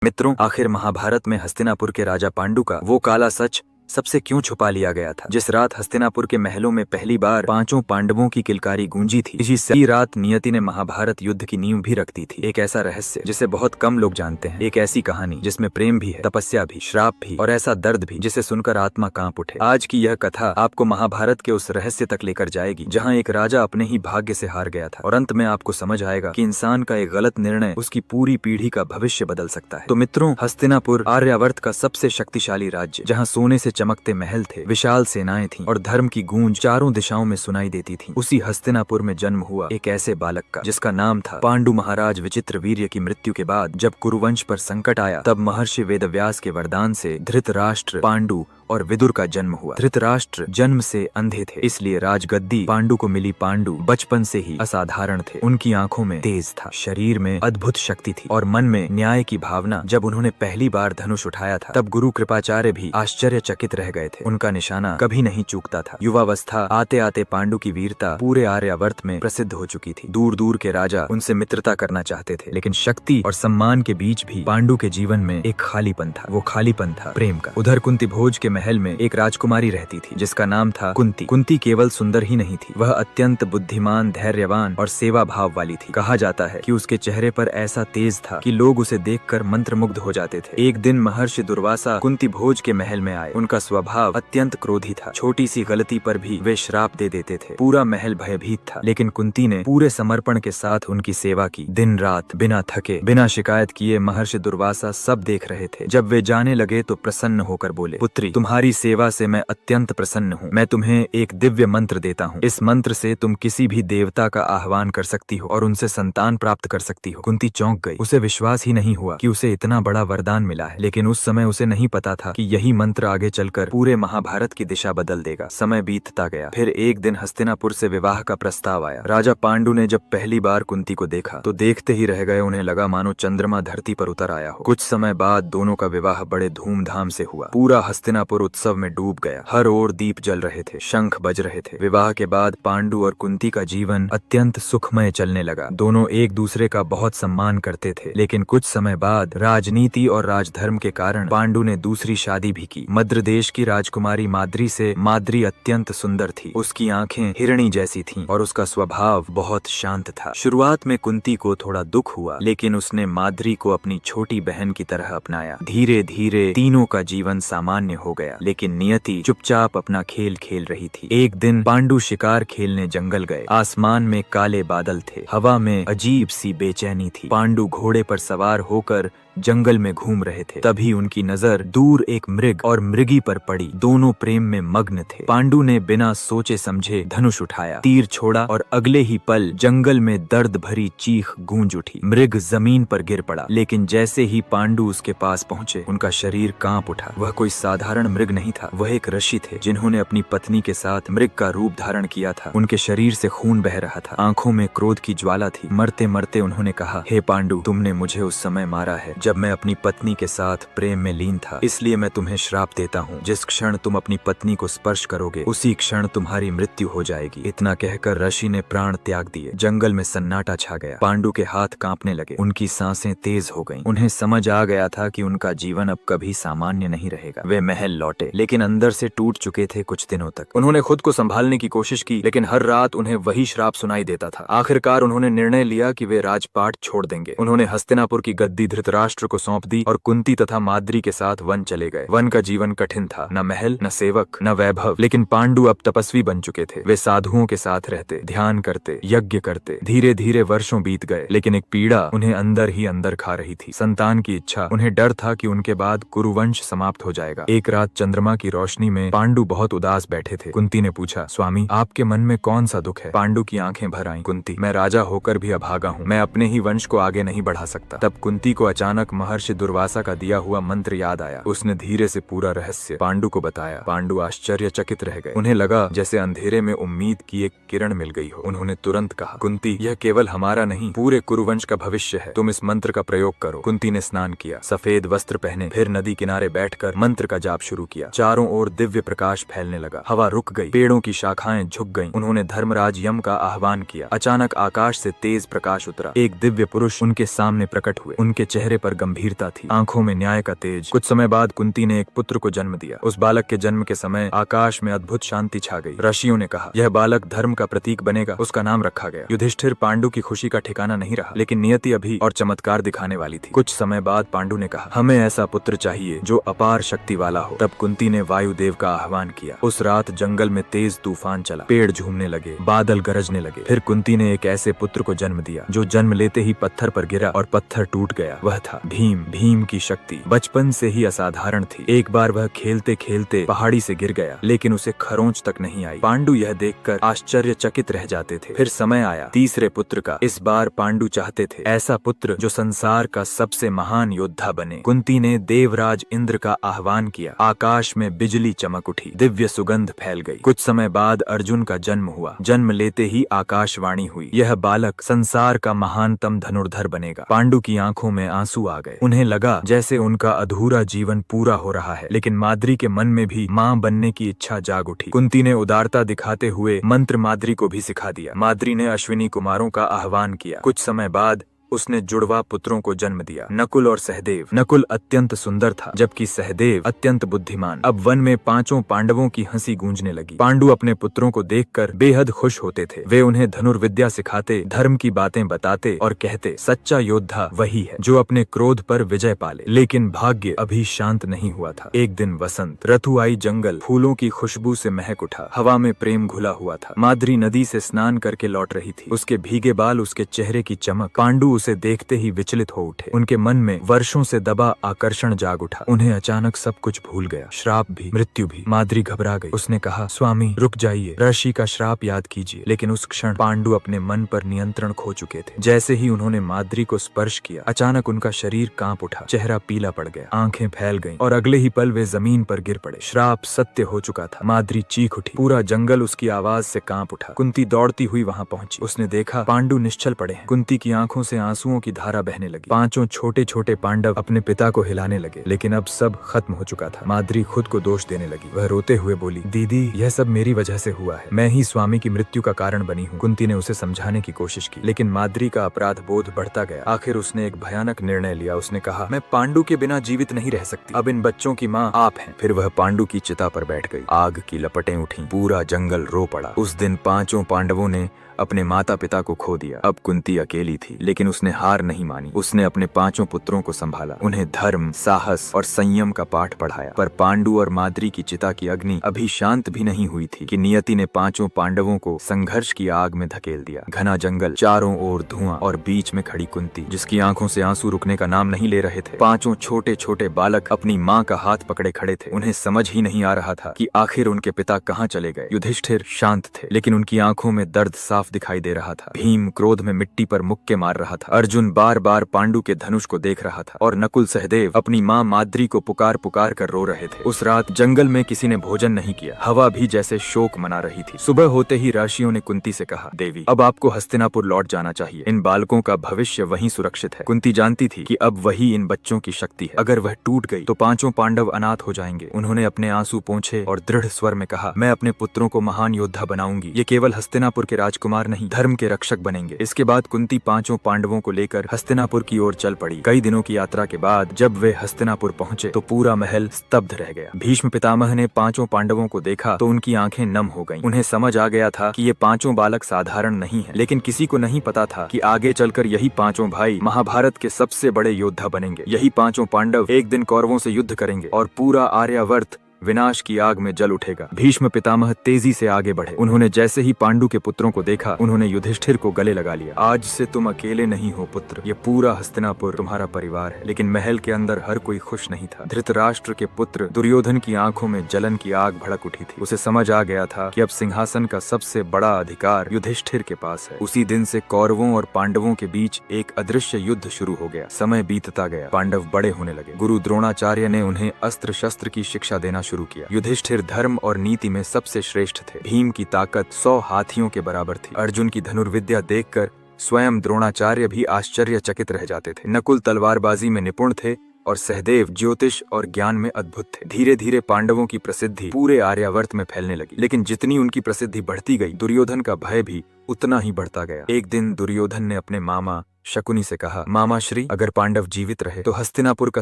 मित्रों, आखिर महाभारत में हस्तिनापुर के राजा पांडु का वो काला सच सबसे क्यों छुपा लिया गया था। जिस रात हस्तिनापुर के महलों में पहली बार पांचों पांडवों की किलकारी गूंजी थी, इसी रात नियति ने महाभारत युद्ध की नींव भी रख दी थी। एक ऐसा रहस्य जिसे बहुत कम लोग जानते हैं, एक ऐसी कहानी जिसमें प्रेम भी है, तपस्या भी, श्राप भी और ऐसा दर्द भी जिसे सुनकर आत्मा कांप उठे। आज की यह कथा आपको महाभारत के उस रहस्य तक लेकर जाएगी जहाँ एक राजा अपने ही भाग्य से हार गया था और अंत में आपको समझ आएगा कि इंसान का एक गलत निर्णय उसकी पूरी पीढ़ी का भविष्य बदल सकता है। तो मित्रों, हस्तिनापुर आर्यावर्त का सबसे शक्तिशाली राज्य, जहाँ सोने से चमकते महल थे, विशाल सेनाएं थीं और धर्म की गूंज चारों दिशाओं में सुनाई देती थी। उसी हस्तिनापुर में जन्म हुआ एक ऐसे बालक का जिसका नाम था पांडु। महाराज विचित्रवीर्य की मृत्यु के बाद जब कुरुवंश पर संकट आया, तब महर्षि वेदव्यास के वरदान से धृतराष्ट्र, पांडु और विदुर का जन्म हुआ। धृतराष्ट्र जन्म से अंधे थे, इसलिए राजगद्दी पांडु को मिली। पांडु बचपन से ही असाधारण थे। उनकी आंखों में तेज था, शरीर में अद्भुत शक्ति थी और मन में न्याय की भावना। जब उन्होंने पहली बार धनुष उठाया था, तब गुरु कृपाचार्य भी आश्चर्यचकित रह गए थे। उनका निशाना कभी नहीं चूकता था। युवावस्था आते आते पांडु की वीरता पूरे आर्यावर्त में प्रसिद्ध हो चुकी थी। दूर दूर के राजा उनसे मित्रता करना चाहते थे, लेकिन शक्ति और सम्मान के बीच भी पांडु के जीवन में एक खालीपन था। वो खालीपन था प्रेम का। उधर कुंती भोज के महल में एक राजकुमारी रहती थी जिसका नाम था कुंती। कुंती केवल सुंदर ही नहीं थी, वह अत्यंत बुद्धिमान, धैर्यवान और सेवा भाव वाली थी। कहा जाता है कि उसके चेहरे पर ऐसा तेज था कि लोग उसे देखकर मंत्रमुग्ध हो जाते थे। एक दिन महर्षि दुर्वासा कुंती भोज के महल में आए। उनका स्वभाव अत्यंत क्रोधी था। छोटी सी गलती पर भी वे श्राप दे देते थे। पूरा महल भयभीत था, लेकिन कुंती ने पूरे समर्पण के साथ उनकी सेवा की। दिन रात बिना थके, बिना शिकायत किए महर्षि दुर्वासा सब देख रहे थे। जब वे जाने लगे तो प्रसन्न होकर बोले, पुत्री, तुम्हारी सेवा से मैं अत्यंत प्रसन्न हूँ। मैं तुम्हें एक दिव्य मंत्र देता हूँ। इस मंत्र से तुम किसी भी देवता का आह्वान कर सकती हो और उनसे संतान प्राप्त कर सकती हो। कुंती चौंक गई। उसे विश्वास ही नहीं हुआ कि उसे इतना बड़ा वरदान मिला है, लेकिन उस समय उसे नहीं पता था कि यही मंत्र आगे चलकर पूरे महाभारत की दिशा बदल देगा। समय बीतता गया। फिर एक दिन हस्तिनापुर से विवाह का प्रस्ताव आया। राजा पांडु ने जब पहली बार कुंती को देखा तो देखते ही रह गए। उन्हें लगा मानो चंद्रमा धरती पर उतर आया हो। कुछ समय बाद दोनों का विवाह बड़े धूमधाम से हुआ। पूरा हस्तिनापुर उत्सव में डूब गया। हर ओर दीप जल रहे थे, शंख बज रहे थे। विवाह के बाद पांडु और कुंती का जीवन अत्यंत सुखमय चलने लगा। दोनों एक दूसरे का बहुत सम्मान करते थे, लेकिन कुछ समय बाद राजनीति और राजधर्म के कारण पांडु ने दूसरी शादी भी की। मद्र देश की राजकुमारी माद्री से। माद्री अत्यंत सुंदर थी। उसकी आंखें हिरणी जैसी थीं और उसका स्वभाव बहुत शांत था। शुरुआत में कुंती को थोड़ा दुख हुआ, लेकिन उसने माद्री को अपनी छोटी बहन की तरह अपनाया। धीरे धीरे तीनों का जीवन सामान्य हो गया, लेकिन नियति चुपचाप अपना खेल खेल रही थी। एक दिन पांडु शिकार खेलने जंगल गए। आसमान में काले बादल थे, हवा में अजीब सी बेचैनी थी। पांडु घोड़े पर सवार होकर जंगल में घूम रहे थे। तभी उनकी नजर दूर एक मृग और मृगी पर पड़ी। दोनों प्रेम में मग्न थे। पांडु ने बिना सोचे समझे धनुष उठाया, तीर छोड़ा और अगले ही पल जंगल में दर्द भरी चीख गूंज उठी। मृग जमीन पर गिर पड़ा, लेकिन जैसे ही पांडु उसके पास पहुंचे, उनका शरीर कांप उठा। वह कोई साधारण मृग नहीं था, वह एक ऋषि थे जिन्होंने अपनी पत्नी के साथ मृग का रूप धारण किया था। उनके शरीर से खून बह रहा था, आंखों में क्रोध की ज्वाला थी। मरते मरते उन्होंने कहा, हे पांडु, तुमने मुझे उस समय मारा है जब मैं अपनी पत्नी के साथ प्रेम में लीन था, इसलिए मैं तुम्हें श्राप देता हूँ। जिस क्षण तुम अपनी पत्नी को स्पर्श करोगे, उसी क्षण तुम्हारी मृत्यु हो जाएगी। इतना कहकर ऋषि ने प्राण त्याग दिए। जंगल में सन्नाटा छा गया। पांडु के हाथ कांपने लगे, उनकी सांसें तेज हो गईं। उन्हें समझ आ गया था कि उनका जीवन अब कभी सामान्य नहीं रहेगा। वे महल लौटे, लेकिन अंदर से टूट चुके थे। कुछ दिनों तक उन्होंने खुद को संभालने की कोशिश की, लेकिन हर रात उन्हें वही श्राप सुनाई देता था। आखिरकार उन्होंने निर्णय लिया कि वे राजपाट छोड़ देंगे। उन्होंने हस्तिनापुर की गद्दी धृतराष्ट्र को सौंप दी और कुंती तथा माद्री के साथ वन चले गए। वन का जीवन कठिन था, न महल, न सेवक, न वैभव, लेकिन पांडु अब तपस्वी बन चुके थे। वे साधुओं के साथ रहते, ध्यान करते, यज्ञ करते। धीरे धीरे वर्षों बीत गए, लेकिन एक पीड़ा उन्हें अंदर ही अंदर खा रही थी, संतान की इच्छा। उन्हें डर था कि उनके बाद कुरुवंश समाप्त हो जाएगा। एक रात चंद्रमा की रोशनी में पांडु बहुत उदास बैठे थे। कुंती ने पूछा, स्वामी, आपके मन में कौन सा दुख है? पांडु की आंखें भर आईं। कुंती, मैं राजा होकर भी अभागा हूँ, मैं अपने ही वंश को आगे नहीं बढ़ा सकता। तब कुंती को अचानक महर्षि दुर्वासा का दिया हुआ मंत्र याद आया। उसने धीरे से पूरा रहस्य पांडु को बताया। पांडु आश्चर्यचकित रह गए। उन्हें लगा जैसे अंधेरे में उम्मीद की एक किरण मिल गई हो। उन्होंने तुरंत कहा, कुंती, यह केवल हमारा नहीं, पूरे कुरुवंश का भविष्य है। तुम इस मंत्र का प्रयोग करो। कुंती ने स्नान किया, सफेद वस्त्र पहने, फिर नदी किनारे बैठकर मंत्र का जाप शुरू किया। चारों ओर दिव्य प्रकाश फैलने लगा। हवा रुक गई, पेड़ों की शाखाएं झुक गईं। उन्होंने धर्मराज यम का आह्वान किया। अचानक आकाश से तेज प्रकाश उतरा। एक दिव्य पुरुष उनके सामने प्रकट हुए। उनके चेहरे पर पर गंभीरता थी, आंखों में न्याय का तेज। कुछ समय बाद कुंती ने एक पुत्र को जन्म दिया। उस बालक के जन्म के समय आकाश में अद्भुत शांति छा गई। ऋषियों ने कहा यह बालक धर्म का प्रतीक बनेगा। उसका नाम रखा गया। युधिष्ठिर पांडु की खुशी का ठिकाना नहीं रहा, लेकिन नियति अभी और चमत्कार दिखाने वाली थी। कुछ समय बाद पांडु ने कहा हमें ऐसा पुत्र चाहिए जो अपार शक्ति वाला हो। तब कुंती ने वायुदेव का आह्वान किया। उस रात जंगल में तेज तूफान चला, पेड़ झूमने लगे, बादल गरजने लगे। फिर कुंती ने एक ऐसे पुत्र को जन्म दिया जो जन्म लेते ही पत्थर पर गिरा और पत्थर टूट गया। वह था भीम। भीम की शक्ति बचपन से ही असाधारण थी। एक बार वह खेलते खेलते पहाड़ी से गिर गया, लेकिन उसे खरोंच तक नहीं आई। पांडु यह देखकर आश्चर्यचकित रह जाते थे। फिर समय आया तीसरे पुत्र का। इस बार पांडु चाहते थे ऐसा पुत्र जो संसार का सबसे महान योद्धा बने। कुंती ने देवराज इंद्र का आह्वान किया। आकाश में बिजली चमक उठी, दिव्य सुगंध फैल गई। कुछ समय बाद अर्जुन का जन्म हुआ। जन्म लेते ही आकाशवाणी हुई, यह बालक संसार का महानतम धनुर्धर बनेगा। पांडु की आंखों में आंसू आ गए। उन्हें लगा जैसे उनका अधूरा जीवन पूरा हो रहा है, लेकिन माद्री के मन में भी मां बनने की इच्छा जाग उठी। कुंती ने उदारता दिखाते हुए मंत्र माद्री को भी सिखा दिया। माद्री ने अश्विनी कुमारों का आह्वान किया। कुछ समय बाद उसने जुड़वा पुत्रों को जन्म दिया, नकुल और सहदेव। नकुल अत्यंत सुंदर था, जबकि सहदेव अत्यंत बुद्धिमान। अब वन में पांचों पांडवों की हंसी गूंजने लगी। पांडु अपने पुत्रों को देखकर बेहद खुश होते थे। वे उन्हें धनुर्विद्या सिखाते, धर्म की बातें बताते और कहते सच्चा योद्धा वही है जो अपने क्रोध पर विजय पाले। लेकिन भाग्य अभी शांत नहीं हुआ था। एक दिन वसंत ऋतु आई। जंगल फूलों की खुशबू से महक उठा। हवा में प्रेम घुला हुआ था। माद्री नदी से स्नान करके लौट रही थी। उसके भीगे बाल, उसके चेहरे की चमक, पांडु उसे देखते ही विचलित हो उठे। उनके मन में वर्षों से दबा आकर्षण जाग उठा। उन्हें अचानक सब कुछ भूल गया, श्राप भी, मृत्यु भी। माद्री घबरा गई। उसने कहा स्वामी रुक जाइए, ऋषि का श्राप याद कीजिए। लेकिन उस क्षण पांडु अपने मन पर नियंत्रण खो चुके थे। जैसे ही उन्होंने माद्री को स्पर्श किया, अचानक उनका शरीर कांप उठा, चेहरा पीला पड़ गया, आंखें फैल गईं और अगले ही पल वे जमीन पर गिर पड़े। श्राप सत्य हो चुका था। माद्री चीख उठी। पूरा जंगल उसकी आवाज से कांप उठा। कुंती दौड़ती हुई वहां पहुंची। उसने देखा पांडु निश्चल पड़े हैं। कुंती की आंखों से आंसुओं की धारा बहने लगी। पांचों छोटे छोटे पांडव अपने पिता को हिलाने लगे, लेकिन अब सब खत्म हो चुका था। माद्री खुद को दोष देने लगी। वह रोते हुए बोली दीदी यह सब मेरी वजह से हुआ है। मैं ही स्वामी की मृत्यु का कारण बनी हूँ। कुंती ने उसे समझाने की कोशिश की, लेकिन माद्री का अपराध बोध बढ़ता गया। आखिर उसने एक भयानक निर्णय लिया। उसने कहा मैं पांडु के बिना जीवित नहीं रह सकती। अब इन बच्चों की माँ आप हैं। फिर वह पांडु की चिता पर बैठ गई। आग की लपटें उठी। पूरा जंगल रो पड़ा। उस दिन पांचों पांडवों ने अपने माता पिता को खो दिया। अब कुंती अकेली थी, लेकिन उसने हार नहीं मानी। उसने अपने पांचों पुत्रों को संभाला, उन्हें धर्म, साहस और संयम का पाठ पढ़ाया। पर पांडु और माद्री की चिता की अग्नि अभी शांत भी नहीं हुई थी कि नियति ने पांचों पांडवों को संघर्ष की आग में धकेल दिया। घना जंगल, चारों ओर धुआं और बीच में खड़ी कुंती, जिसकी आंखों से आंसू रुकने का नाम नहीं ले रहे थे। पांचों छोटे छोटे बालक अपनी माँ का हाथ पकड़े खड़े थे। उन्हें समझ ही नहीं आ रहा था कि आखिर उनके पिता कहाँ चले गए। युधिष्ठिर शांत थे, लेकिन उनकी आंखों में दर्द साफ दिखाई दे रहा था। भीम क्रोध में मिट्टी पर मुक्के मार रहा था। अर्जुन बार बार पांडु के धनुष को देख रहा था और नकुल सहदेव अपनी माँ माद्री को पुकार पुकार कर रो रहे थे। उस रात जंगल में किसी ने भोजन नहीं किया। हवा भी जैसे शोक मना रही थी। सुबह होते ही ऋषियों ने कुंती से कहा देवी अब आपको हस्तिनापुर लौट जाना चाहिए। इन बालकों का भविष्य वहीं सुरक्षित है। कुंती जानती थी कि अब वही इन बच्चों की शक्ति है। अगर वह टूट गई तो पांचों पांडव अनाथ हो जाएंगे। उन्होंने अपने आंसू पोंछे और दृढ़ स्वर में कहा मैं अपने पुत्रों को महान योद्धा बनाऊंगी। ये केवल हस्तिनापुर के राजकुमार नहीं, धर्म के रक्षक बनेंगे। इसके बाद कुंती पांचों पांडवों को लेकर हस्तिनापुर की ओर चल पड़ी। कई दिनों की यात्रा के बाद जब वे हस्तिनापुर पहुंचे तो पूरा महल स्तब्ध रह गया। भीष्म पितामह ने पांचों पांडवों को देखा तो उनकी आंखें नम हो गईं। उन्हें समझ आ गया था कि ये पांचों बालक साधारण नहीं है, लेकिन किसी को नहीं पता था कि आगे चलकर यही पांचों भाई महाभारत के सबसे बड़े योद्धा बनेंगे। यही पांचों पांडव एक दिन कौरवों से युद्ध करेंगे और पूरा आर्यावर्त विनाश की आग में जल उठेगा। भीष्म पितामह तेजी से आगे बढ़े। उन्होंने जैसे ही पांडु के पुत्रों को देखा, उन्होंने युधिष्ठिर को गले लगा लिया। आज से तुम अकेले नहीं हो पुत्र, ये पूरा हस्तिनापुर तुम्हारा परिवार है। लेकिन महल के अंदर हर कोई खुश नहीं था। धृतराष्ट्र के पुत्र दुर्योधन की आंखों में जलन की आग भड़क उठी थी। उसे समझ आ गया था कि अब सिंहासन का सबसे बड़ा अधिकार युधिष्ठिर के पास है। उसी दिन से कौरवों और पांडवों के बीच एक अदृश्य युद्ध शुरू हो गया। समय बीतता गया, पांडव बड़े होने लगे। गुरु द्रोणाचार्य ने उन्हें अस्त्र शस्त्र की शिक्षा देना शुरू किया। युधिष्ठिर धर्म और नीति में सबसे श्रेष्ठ थे। भीम की ताकत 100 हाथियों के बराबर थी। अर्जुन की धनुर्विद्या देखकर स्वयं द्रोणाचार्य भी आश्चर्यचकित रह जाते थे। नकुल तलवारबाजी में निपुण थे और सहदेव ज्योतिष और ज्ञान में अद्भुत थे। धीरे धीरे पांडवों की प्रसिद्धि पूरे आर्यावर्त में फैलने लगी। लेकिन जितनी उनकी प्रसिद्धि बढ़ती गई, दुर्योधन का भय भी उतना ही बढ़ता गया। एक दिन दुर्योधन ने अपने मामा शकुनी से कहा, मामा श्री, अगर पांडव जीवित रहे तो हस्तिनापुर का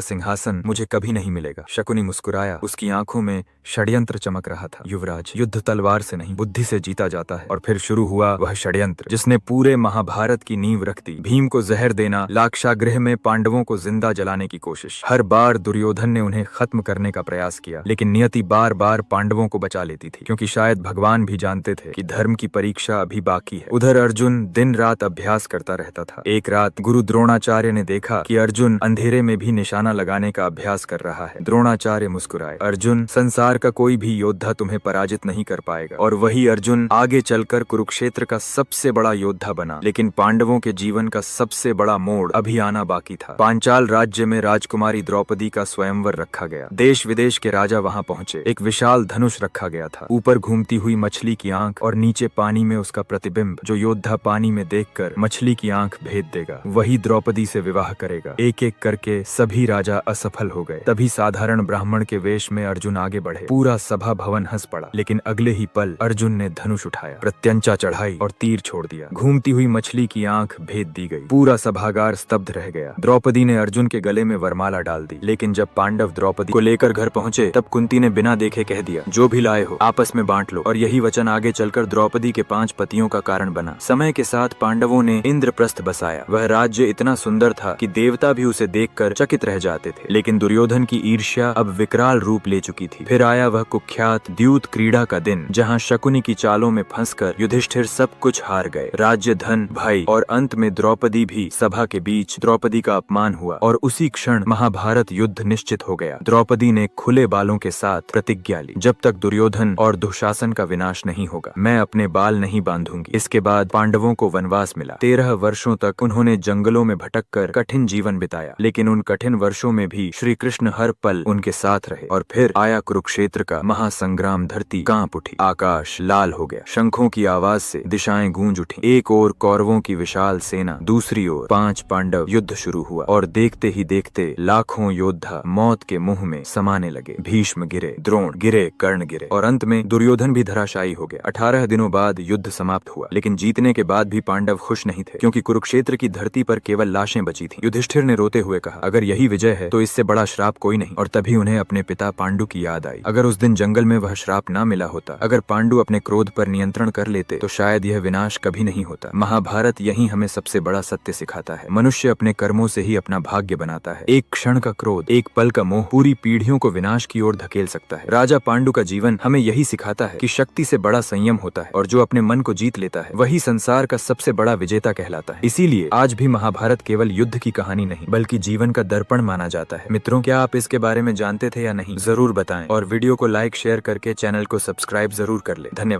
सिंहासन मुझे कभी नहीं मिलेगा। शकुनी मुस्कुराया, उसकी आंखों में षड्यंत्र चमक रहा था। युवराज, युद्ध तलवार से नहीं बुद्धि से जीता जाता है। और फिर शुरू हुआ वह षड्यंत्र जिसने पूरे महाभारत की नींव रख दी। भीम को जहर देना, लाक्षागृह में पांडवों को जिंदा जलाने की कोशिश। हर बार दुर्योधन ने उन्हें खत्म करने का प्रयास किया, लेकिन नियति बार बार पांडवों को बचा लेती थी, क्योंकि शायद भगवान भी जानते थे कि धर्म की परीक्षा अभी बाकी है। उधर अर्जुन दिन रात अभ्यास करता रहता था। एक रात गुरु द्रोणाचार्य ने देखा कि अर्जुन अंधेरे में भी निशाना लगाने का अभ्यास कर रहा है। द्रोणाचार्य मुस्कुराए, अर्जुन, संसार का कोई भी योद्धा तुम्हें पराजित नहीं कर पाएगा। और वही अर्जुन आगे चलकर कुरुक्षेत्र का सबसे बड़ा योद्धा बना। लेकिन पांडवों के जीवन का सबसे बड़ा मोड़ अभी आना बाकी था। पांचाल राज्य में राजकुमारी द्रौपदी का स्वयंवर रखा गया। देश विदेश के राजा वहां पहुंचे। एक विशाल धनुष रखा गया था, ऊपर घूमती हुई मछली की आंख और नीचे पानी में उसका प्रतिबिंब। जो योद्धा पानी में देखकर मछली की आंख भेद देगा, वही द्रौपदी से विवाह करेगा। एक एक करके सभी राजा असफल हो गए। तभी साधारण ब्राह्मण के वेश में अर्जुन आगे बढ़े। पूरा सभा भवन हंस पड़ा, लेकिन अगले ही पल अर्जुन ने धनुष उठाया, प्रत्यंचा चढ़ाई और तीर छोड़ दिया। घूमती हुई मछली की आंख भेद दी गई। पूरा सभागार स्तब्ध रह गया। द्रौपदी ने अर्जुन के गले में वरमाला डाल दी। लेकिन जब पांडव द्रौपदी को लेकर घर पहुंचे, तब कुंती ने बिना देखे कह दिया, जो भी लाए हो आपस में बांट लो। और यही वचन आगे चलकर द्रौपदी के 5 पतियों का कारण बना। समय के साथ पांडवों ने इंद्रप्रस्थ बसाया। वह राज्य इतना सुंदर था कि देवता भी उसे देखकर चकित रह जाते थे। लेकिन दुर्योधन की ईर्ष्या अब विकराल रूप ले चुकी थी। फिर आया वह कुख्यात द्यूत क्रीड़ा का दिन, जहाँ शकुनी की चालों में फंसकर युधिष्ठिर सब कुछ हार गए, राज्य, धन, भाई और अंत में द्रौपदी भी। सभा के बीच द्रौपदी का अपमान हुआ और उसी क्षण महाभारत युद्ध निश्चित हो गया। द्रौपदी ने खुले बालों के साथ प्रतिज्ञा ली, जब तक दुर्योधन और दुशासन का विनाश नहीं होगा, मैं अपने बाल नहीं बांधूंगी। इसके बाद पांडवों को वनवास मिला। 13 वर्षों तक उन्होंने जंगलों में भटककर कठिन जीवन बिताया। लेकिन उन कठिन वर्षों में भी श्री कृष्ण हर पल उनके साथ रहे। और फिर आया कुरुक्षेत्र का महासंग्राम। धरती कांप उठी, आकाश लाल हो गया। शंखों की आवाज से दिशाएं गूंज उठी। एक ओर कौरवों की विशाल सेना, दूसरी ओर 5 पांडव। युद्ध शुरू हुआ और देखते ही देखते लाखों योद्धा मौत के मुंह में समाने लगे। भीष्म गिरे, द्रोण गिरे, कर्ण गिरे और अंत में दुर्योधन भी धराशायी हो गया। 18 दिनों बाद युद्ध समाप्त हुआ। लेकिन जीतने के बाद भी पांडव खुश नहीं थे, क्योंकि कुरुक्षेत्र की धरती पर केवल लाशें बची थीं। युधिष्ठिर ने रोते हुए कहा, अगर यही विजय है तो इससे बड़ा श्राप कोई नहीं। और तभी उन्हें अपने पिता पांडु की याद आई। अगर उस दिन जंगल में वह श्राप न मिला होता, अगर पांडु अपने क्रोध पर नियंत्रण कर लेते, तो शायद यह विनाश कभी नहीं होता। महाभारत यही हमें सबसे बड़ा सत्य सिखाता है। मनुष्य अपने कर्मों से ही अपना भाग्य बनाता है। एक क्षण का क्रोध, एक पल का मोह पूरी पीढ़ियों को विनाश की ओर धकेल सकता है। राजा पांडु का जीवन हमें यही सिखाता है कि शक्ति से बड़ा संयम होता है, और जो अपने मन को जीत लेता है वही संसार का सबसे बड़ा विजेता कहलाता है। इसीलिए आज भी महाभारत केवल युद्ध की कहानी नहीं, बल्कि जीवन का दर्पण माना जाता है। मित्रों, क्या आप इसके बारे में जानते थे या नहीं? जरूर बताएं और वीडियो को लाइक शेयर करके चैनल को सब्सक्राइब जरूर कर ले। धन्यवाद।